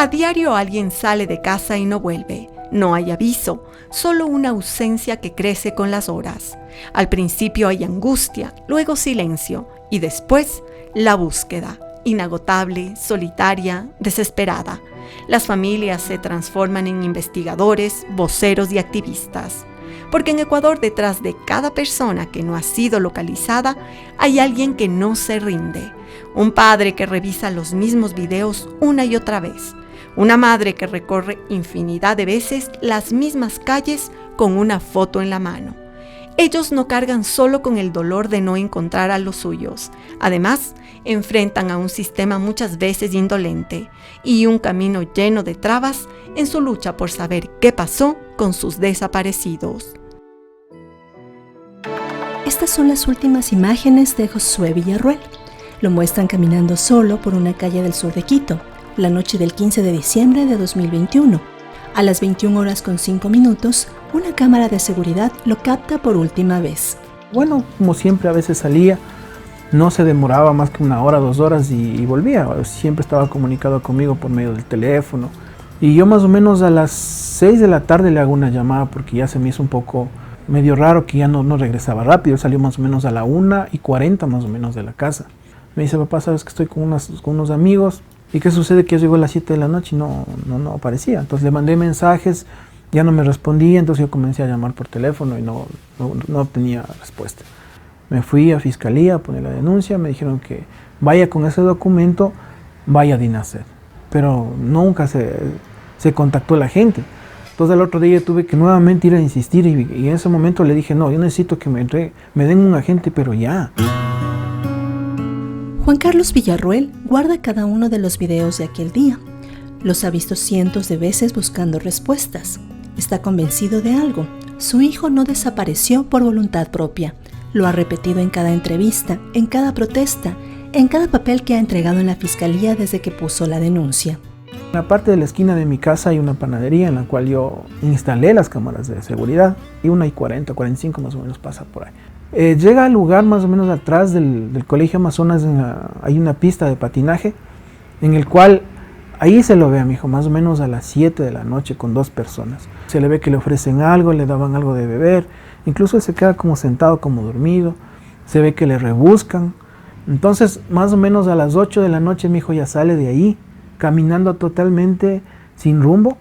A diario alguien sale de casa y no vuelve. No hay aviso, solo una ausencia que crece con las horas. Al principio hay angustia, luego silencio y después la búsqueda, inagotable, solitaria, desesperada. Las familias se transforman en investigadores, voceros y activistas. Porque en Ecuador, detrás de cada persona que no ha sido localizada, hay alguien que no se rinde. Un padre que revisa los mismos videos una y otra vez. Una madre que recorre infinidad de veces las mismas calles con una foto en la mano. Ellos no cargan solo con el dolor de no encontrar a los suyos. Además, enfrentan a un sistema muchas veces indolente y un camino lleno de trabas en su lucha por saber qué pasó con sus desaparecidos. Estas son las últimas imágenes de Josué Villarruel. Lo muestran caminando solo por una calle del sur de Quito, la noche del 15 de diciembre de 2021. A las 21:05, una cámara de seguridad lo capta por última vez. Bueno, como siempre, a veces salía, no se demoraba más que 1 hora, 2 horas y volvía. Siempre estaba comunicado conmigo por medio del teléfono. Y yo más o menos a las 6 de la tarde le hago una llamada porque ya se me hizo un poco medio raro que ya no regresaba rápido. Salió más o menos a la 1:40 más o menos de la casa. Me dice, papá, sabes que estoy con unos amigos. ¿Y qué sucede? Que yo llego a las 7 de la noche y no aparecía. Entonces le mandé mensajes, ya no me respondía, entonces yo comencé a llamar por teléfono y no obtenía respuesta. Me fui a fiscalía a poner la denuncia, me dijeron que vaya con ese documento, vaya a DINASED. Pero nunca se contactó la gente. Entonces el otro día tuve que nuevamente ir a insistir y en ese momento le dije, no, yo necesito que me den un agente, pero ya. Juan Carlos Villarruel guarda cada uno de los videos de aquel día. Los ha visto cientos de veces buscando respuestas. Está convencido de algo. Su hijo no desapareció por voluntad propia. Lo ha repetido en cada entrevista, en cada protesta, en cada papel que ha entregado en la fiscalía desde que puso la denuncia. En la parte de la esquina de mi casa hay una panadería en la cual yo instalé las cámaras de seguridad y 1:40, 45 más o menos pasa por ahí. Llega al lugar más o menos atrás del Colegio Amazonas, hay una pista de patinaje en el cual ahí se lo ve a mi hijo más o menos a las 7 de la noche con 2 personas. Se le ve que le ofrecen algo, le daban algo de beber, incluso él se queda como sentado, como dormido, se ve que le rebuscan. Entonces más o menos a las 8 de la noche mi hijo ya sale de ahí, caminando totalmente sin rumbo,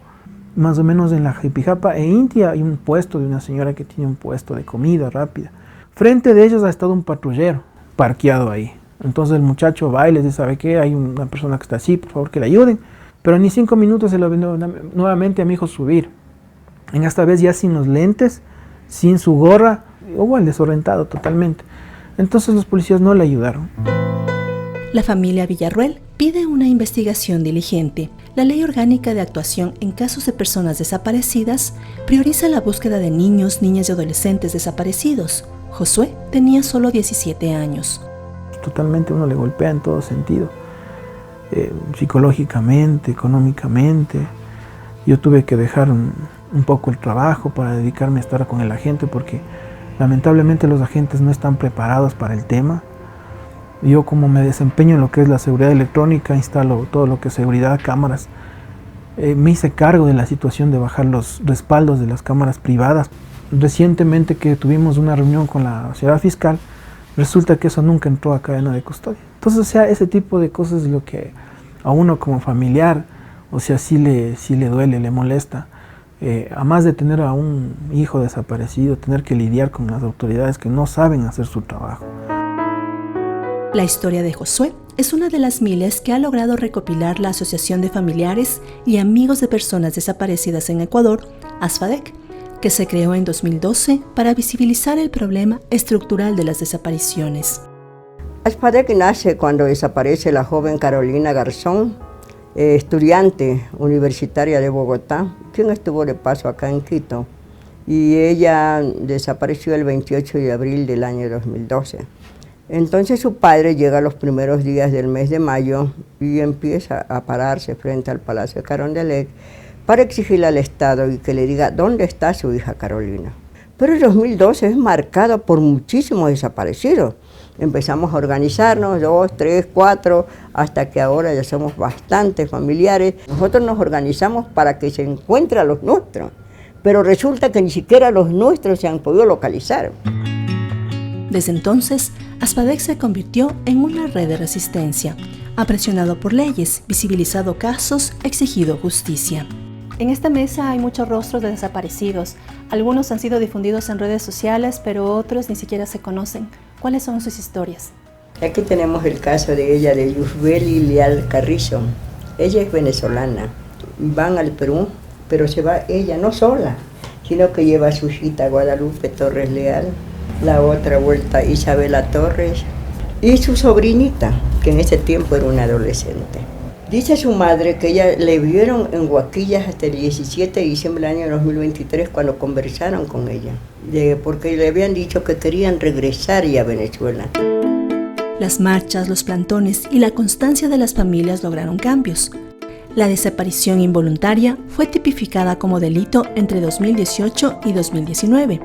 más o menos en la Jipijapa e Intia hay un puesto de una señora que tiene un puesto de comida rápida. Frente de ellos ha estado un patrullero parqueado ahí. Entonces el muchacho va y les dice, ¿sabe qué? Hay una persona que está así, por favor que le ayuden. Pero ni 5 minutos se lo ve nuevamente a mi hijo subir. En esta vez ya sin los lentes, sin su gorra, igual desorientado totalmente. Entonces los policías no le ayudaron. La familia Villarruel pide una investigación diligente. La Ley Orgánica de Actuación en Casos de Personas Desaparecidas prioriza la búsqueda de niños, niñas y adolescentes desaparecidos. Josué tenía solo 17 años. Totalmente uno le golpea en todo sentido, psicológicamente, económicamente. Yo tuve que dejar un poco el trabajo para dedicarme a estar con el agente porque lamentablemente los agentes no están preparados para el tema. Yo como me desempeño en lo que es la seguridad electrónica, instalo todo lo que es seguridad, cámaras. Me hice cargo de la situación de bajar los respaldos de las cámaras privadas. Recientemente que tuvimos una reunión con la señora fiscal, resulta que eso nunca entró a cadena de custodia. Entonces, o sea, ese tipo de cosas es lo que a uno como familiar, o sea, sí le duele, le molesta. A más de tener a un hijo desaparecido, tener que lidiar con las autoridades que no saben hacer su trabajo. La historia de Josué es una de las miles que ha logrado recopilar la Asociación de Familiares y Amigos de Personas Desaparecidas en Ecuador, ASFADEC, que se creó en 2012 para visibilizar el problema estructural de las desapariciones. ASFADEC nace cuando desaparece la joven Carolina Garzón, estudiante universitaria de Bogotá, quien estuvo de paso acá en Quito, y ella desapareció el 28 de abril del año 2012. Entonces su padre llega los primeros días del mes de mayo y empieza a pararse frente al Palacio de Carondelet para exigirle al Estado y que le diga dónde está su hija Carolina. Pero el 2012 es marcado por muchísimos desaparecidos. Empezamos a organizarnos, 2, 3, 4, hasta que ahora ya somos bastantes familiares. Nosotros nos organizamos para que se encuentren a los nuestros, pero resulta que ni siquiera los nuestros se han podido localizar. Desde entonces, ASPADEC se convirtió en una red de resistencia. Ha presionado por leyes, visibilizado casos, exigido justicia. En esta mesa hay muchos rostros de desaparecidos. Algunos han sido difundidos en redes sociales, pero otros ni siquiera se conocen. ¿Cuáles son sus historias? Aquí tenemos el caso de ella, de Yusbeli Leal Carrizo. Ella es venezolana. Van al Perú, pero se va ella no sola, sino que lleva a su hijita Guadalupe Torres Leal, la otra vuelta Isabela Torres y su sobrinita, que en ese tiempo era una adolescente. Dice su madre que ella le vieron en Huaquillas hasta el 17 de diciembre del año 2023 cuando conversaron con ella, porque le habían dicho que querían regresar ya a Venezuela. Las marchas, los plantones y la constancia de las familias lograron cambios. La desaparición involuntaria fue tipificada como delito entre 2018 y 2019,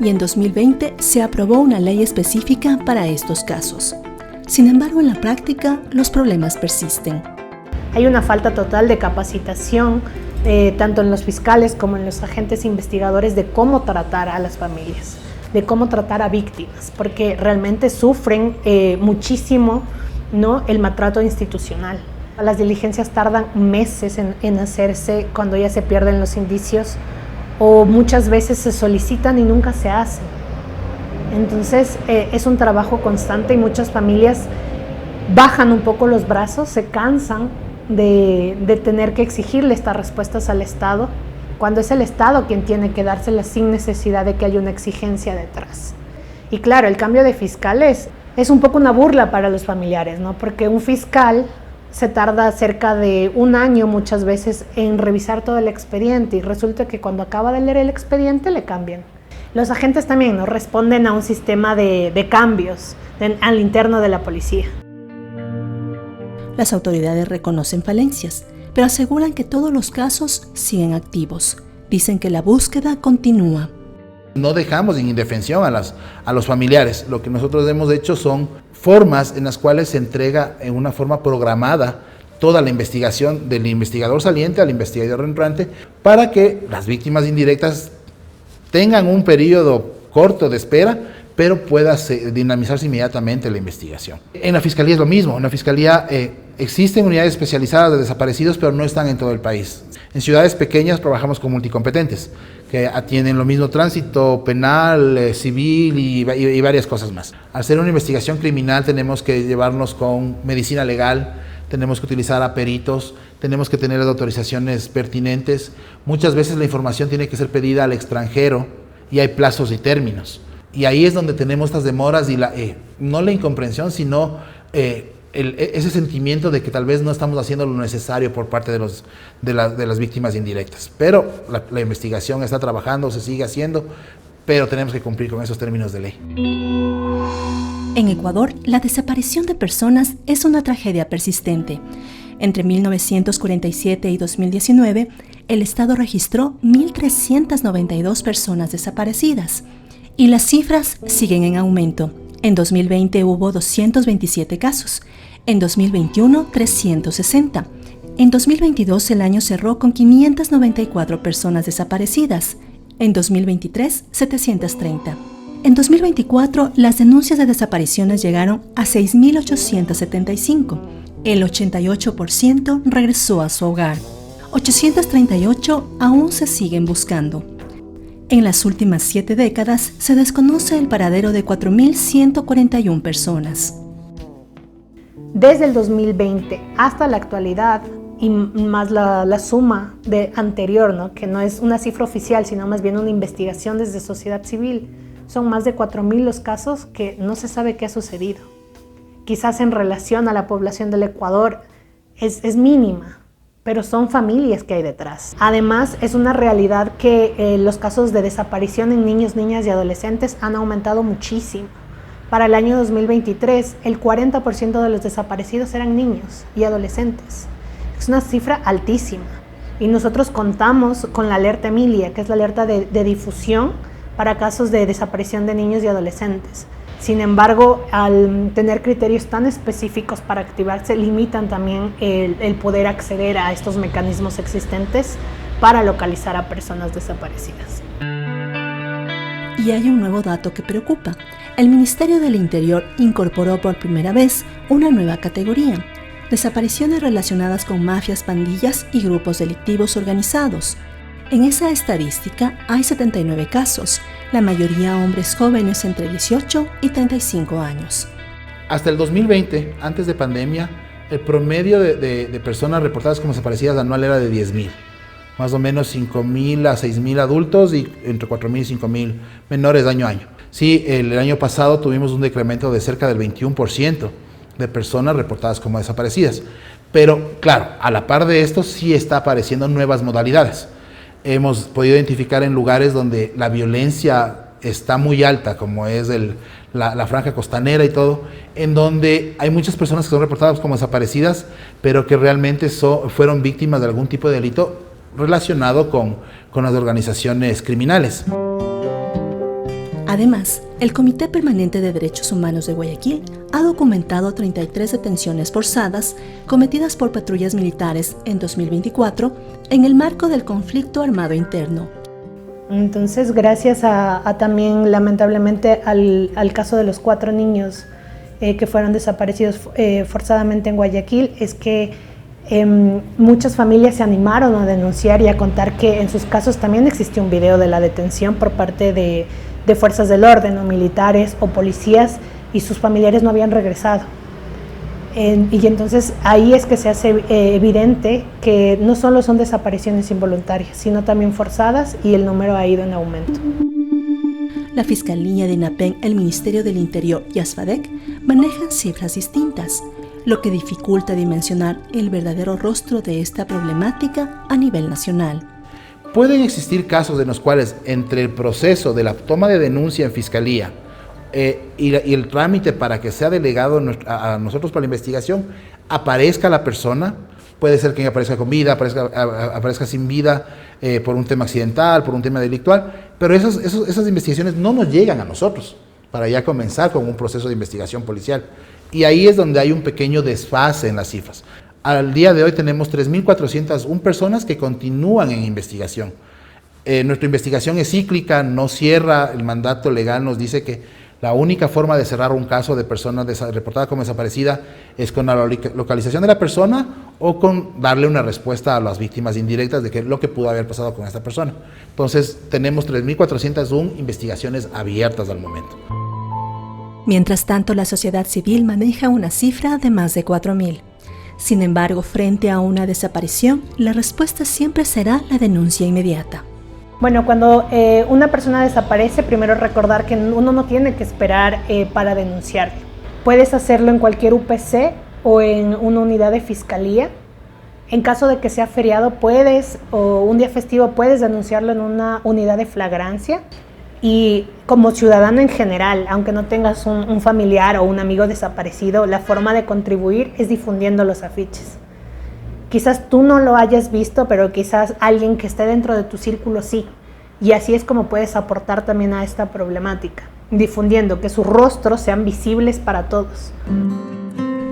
y en 2020 se aprobó una ley específica para estos casos. Sin embargo, en la práctica, los problemas persisten. Hay una falta total de capacitación, tanto en los fiscales como en los agentes investigadores, de cómo tratar a las familias, de cómo tratar a víctimas, porque realmente sufren muchísimo, ¿no?, el maltrato institucional. Las diligencias tardan meses en hacerse cuando ya se pierden los indicios, o muchas veces se solicitan y nunca se hacen. Entonces es un trabajo constante y muchas familias bajan un poco los brazos, se cansan de tener que exigirle estas respuestas al Estado, cuando es el Estado quien tiene que dárselas sin necesidad de que haya una exigencia detrás. Y claro, el cambio de fiscales es un poco una burla para los familiares, ¿no? Porque un fiscal se tarda cerca de un año muchas veces en revisar todo el expediente y resulta que cuando acaba de leer el expediente le cambian. Los agentes también no responden a un sistema de cambios al interno de la policía. Las autoridades reconocen falencias, pero aseguran que todos los casos siguen activos. Dicen que la búsqueda continúa. No dejamos en indefensión a los familiares. Lo que nosotros hemos hecho son formas en las cuales se entrega en una forma programada toda la investigación del investigador saliente al investigador entrante para que las víctimas indirectas tengan un periodo corto de espera, pero pueda dinamizarse inmediatamente la investigación. En la Fiscalía es lo mismo. En la Fiscalía existen unidades especializadas de desaparecidos, pero no están en todo el país. En ciudades pequeñas trabajamos con multicompetentes, que atienden lo mismo tránsito, penal, civil y varias cosas más. Al hacer una investigación criminal tenemos que llevarnos con medicina legal, tenemos que utilizar a peritos, tenemos que tener las autorizaciones pertinentes. Muchas veces la información tiene que ser pedida al extranjero y hay plazos y términos. Y ahí es donde tenemos estas demoras y no la incomprensión, sino ese sentimiento de que tal vez no estamos haciendo lo necesario por parte de las víctimas indirectas. Pero la investigación está trabajando, se sigue haciendo, pero tenemos que cumplir con esos términos de ley. En Ecuador, la desaparición de personas es una tragedia persistente. Entre 1947 y 2019, el Estado registró 1.392 personas desaparecidas. Y las cifras siguen en aumento. En 2020 hubo 227 casos, en 2021 360. En 2022 el año cerró con 594 personas desaparecidas, en 2023 730. En 2024 las denuncias de desapariciones llegaron a 6.875. El 88% regresó a su hogar. 838 aún se siguen buscando. En las últimas 7 décadas se desconoce el paradero de 4.141 personas. Desde el 2020 hasta la actualidad, y más la suma anterior, ¿no?, que no es una cifra oficial, sino más bien una investigación desde sociedad civil, son más de 4.000 los casos que no se sabe qué ha sucedido. Quizás en relación a la población del Ecuador es mínima, pero son familias que hay detrás. Además, es una realidad que los casos de desaparición en niños, niñas y adolescentes han aumentado muchísimo. Para el año 2023, el 40% de los desaparecidos eran niños y adolescentes. Es una cifra altísima. Y nosotros contamos con la alerta Emilia, que es la alerta de difusión para casos de desaparición de niños y adolescentes. Sin embargo, al tener criterios tan específicos para activarse, limitan también el poder acceder a estos mecanismos existentes para localizar a personas desaparecidas. Y hay un nuevo dato que preocupa. El Ministerio del Interior incorporó por primera vez una nueva categoría: desapariciones relacionadas con mafias, pandillas y grupos delictivos organizados. En esa estadística hay 79 casos, la mayoría hombres jóvenes entre 18 y 35 años. Hasta el 2020, antes de pandemia, el promedio de personas reportadas como desaparecidas anual era de 10.000. Más o menos 5.000 a 6.000 adultos y entre 4.000 y 5.000 menores año a año. Sí, el año pasado tuvimos un decremento de cerca del 21% de personas reportadas como desaparecidas. Pero claro, a la par de esto sí está apareciendo nuevas modalidades. Hemos podido identificar en lugares donde la violencia está muy alta, como es la franja costanera y todo, en donde hay muchas personas que son reportadas como desaparecidas, pero que realmente fueron víctimas de algún tipo de delito relacionado con las organizaciones criminales. Además, el Comité Permanente de Derechos Humanos de Guayaquil ha documentado 33 detenciones forzadas cometidas por patrullas militares en 2024 en el marco del conflicto armado interno. Entonces, gracias a también, lamentablemente, al caso de los 4 niños que fueron desaparecidos forzadamente en Guayaquil, es que muchas familias se animaron a denunciar y a contar que en sus casos también existió un video de la detención por parte de fuerzas del orden o militares o policías, y sus familiares no habían regresado. Y entonces ahí es que se hace evidente que no solo son desapariciones involuntarias, sino también forzadas, y el número ha ido en aumento. La Fiscalía de INAPEN, el Ministerio del Interior y ASFADEC manejan cifras distintas, lo que dificulta dimensionar el verdadero rostro de esta problemática a nivel nacional. Pueden existir casos en los cuales entre el proceso de la toma de denuncia en fiscalía y el trámite para que sea delegado a nosotros para la investigación, aparezca la persona. Puede ser que aparezca con vida, aparezca sin vida, por un tema accidental, por un tema delictual, pero esas investigaciones no nos llegan a nosotros para ya comenzar con un proceso de investigación policial. Y ahí es donde hay un pequeño desfase en las cifras. Al día de hoy tenemos 3.401 personas que continúan en investigación. Nuestra investigación es cíclica, no cierra. El mandato legal nos dice que la única forma de cerrar un caso de persona reportada como desaparecida es con la localización de la persona o con darle una respuesta a las víctimas indirectas de qué es lo que pudo haber pasado con esta persona. Entonces tenemos 3.401 investigaciones abiertas al momento. Mientras tanto, la sociedad civil maneja una cifra de más de 4.000. Sin embargo, frente a una desaparición, la respuesta siempre será la denuncia inmediata. Bueno, cuando una persona desaparece, primero recordar que uno no tiene que esperar para denunciarlo. Puedes hacerlo en cualquier UPC o en una unidad de fiscalía. En caso de que sea feriado, o un día festivo, puedes denunciarlo en una unidad de flagrancia. Y como ciudadano en general, aunque no tengas un familiar o un amigo desaparecido, la forma de contribuir es difundiendo los afiches. Quizás tú no lo hayas visto, pero quizás alguien que esté dentro de tu círculo sí. Y así es como puedes aportar también a esta problemática, difundiendo que sus rostros sean visibles para todos.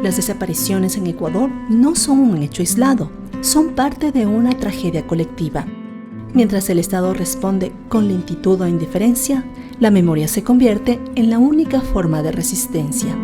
Las desapariciones en Ecuador no son un hecho aislado, son parte de una tragedia colectiva. Mientras el Estado responde con lentitud o indiferencia, la memoria se convierte en la única forma de resistencia.